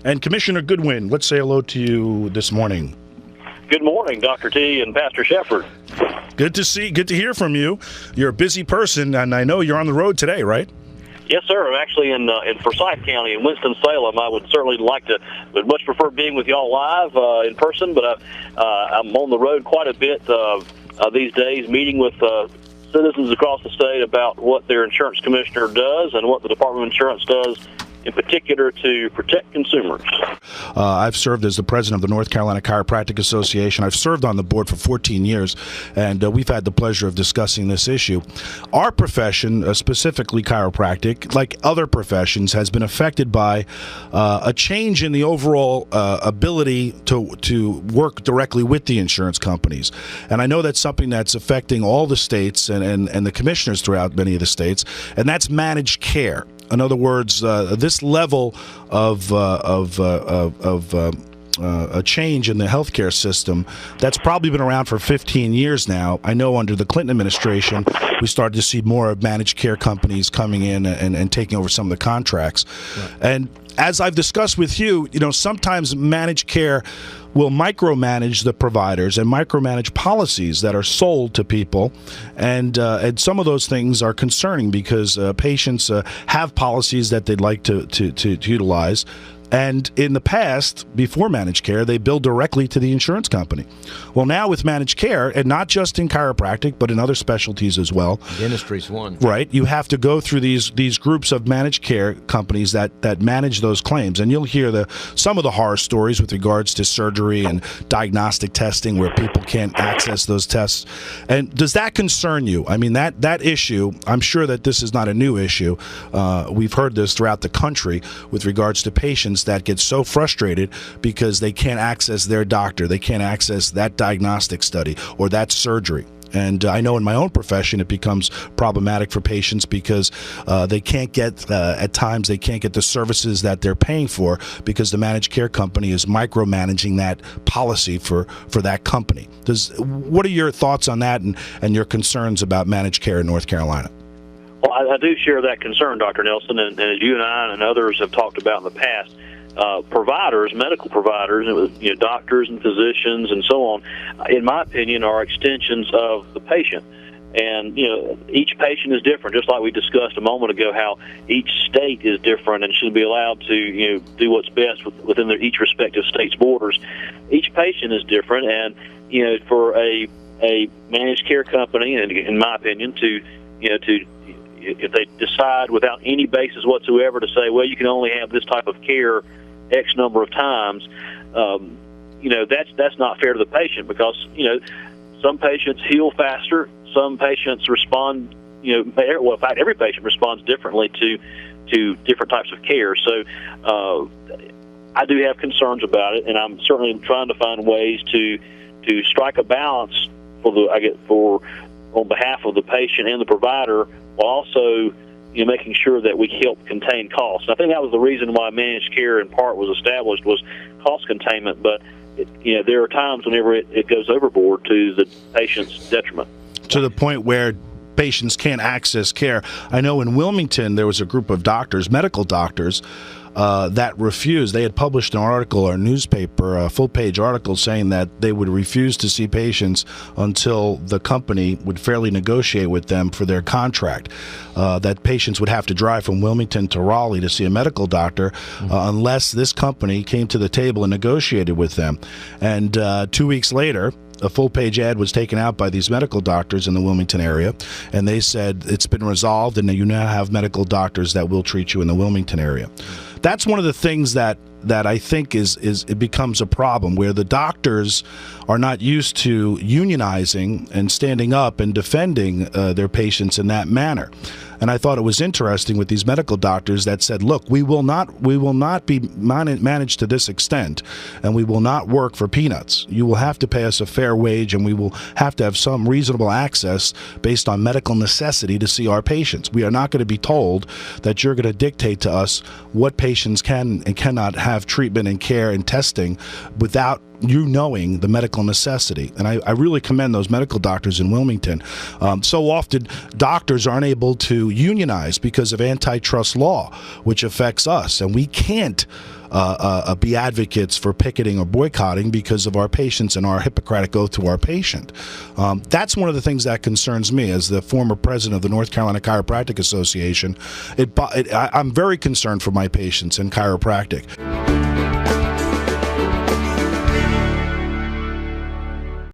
And Commissioner Goodwin, let's say hello to you this morning. Good morning, Dr. T and Pastor Shepard. Good to hear from you. You're a busy person, and I know you're on the road today, right? Yes, sir. I'm actually in Forsyth County in Winston-Salem. I would certainly would much prefer being with y'all live in person, but I'm on the road quite a bit these days, meeting with citizens across the state about what their insurance commissioner does and what the Department of Insurance does in particular to protect consumers. I've served as the president of the North Carolina Chiropractic Association. I've served on the board for 14 years, and we've had the pleasure of discussing this issue. Our profession, specifically chiropractic, like other professions, has been affected by a change in the overall ability to work directly with the insurance companies. And I know that's something that's affecting all the states and the commissioners throughout many of the states, and that's managed care. In other words, this level of a change in the healthcare system that's probably been around for 15 years now. I know under the Clinton administration, we started to see more of managed care companies coming in and taking over some of the contracts. Right. And as I've discussed with you, sometimes managed care will micromanage the providers and micromanage policies that are sold to people, and some of those things are concerning because patients have policies that they'd like to utilize. And in the past, before managed care, they billed directly to the insurance company. Well, now with managed care, and not just in chiropractic, but in other specialties as well. Dentistry's one. Right. You have to go through these groups of managed care companies that manage those claims. And you'll hear some of the horror stories with regards to surgery and diagnostic testing where people can't access those tests. And does that concern you? I mean, that issue, I'm sure that this is not a new issue. We've heard this throughout the country with regards to patients that get so frustrated because they can't access their doctor, they can't access that diagnostic study or that surgery. And I know in my own profession it becomes problematic for patients because they can't get, at times, they can't get the services that they're paying for because the managed care company is micromanaging that policy for that company. What are your thoughts on that and your concerns about managed care in North Carolina? Well, I do share that concern, Dr. Nelson, and as you and I and others have talked about in the past, providers, medical providers, doctors and physicians and so on, in my opinion, are extensions of the patient. And, each patient is different, just like we discussed a moment ago, how each state is different and should be allowed to, do what's best within each respective state's borders. Each patient is different, and, for a managed care company, and in my opinion, if they decide without any basis whatsoever to say, well, you can only have this type of care X number of times, that's not fair to the patient because, some patients heal faster, some patients respond, in fact, every patient responds differently to different types of care. So I do have about it, and I'm certainly trying to find ways to strike a balance on behalf of the patient and the provider, while also making sure that we help contain costs. And I think that was the reason why managed care in part was established, was cost containment. But there are times whenever it goes overboard to the patient's detriment. To the point where patients can't access care. I know in Wilmington there was a group of doctors, medical doctors, that refused. They had published an article or a newspaper, a full-page article, saying that they would refuse to see patients until the company would fairly negotiate with them for their contract. That patients would have to drive from Wilmington to Raleigh to see a medical doctor unless this company came to the table and negotiated with them. And 2 weeks later, a full-page ad was taken out by these medical doctors in the Wilmington area, and they said it's been resolved and you now have medical doctors that will treat you in the Wilmington area. That's one of the things that I think is it becomes a problem, where the doctors are not used to unionizing and standing up and defending their patients in that manner. And I thought it was interesting with these medical doctors that said, look, we will not be managed to this extent, and we will not work for peanuts. You will have to pay us a fair wage, and we will have to have some reasonable access based on medical necessity to see our patients. We are not going to be told that you're going to dictate to us what patients can and cannot have treatment and care and testing without you knowing the medical necessity. And I really commend those medical doctors in Wilmington. So often doctors aren't able to unionize because of antitrust law, which affects us, and we can't be advocates for picketing or boycotting because of our patients and our Hippocratic oath to our patient. That's one of the things that concerns me as the former president of the North Carolina Chiropractic Association. I'm very concerned for my patients in chiropractic.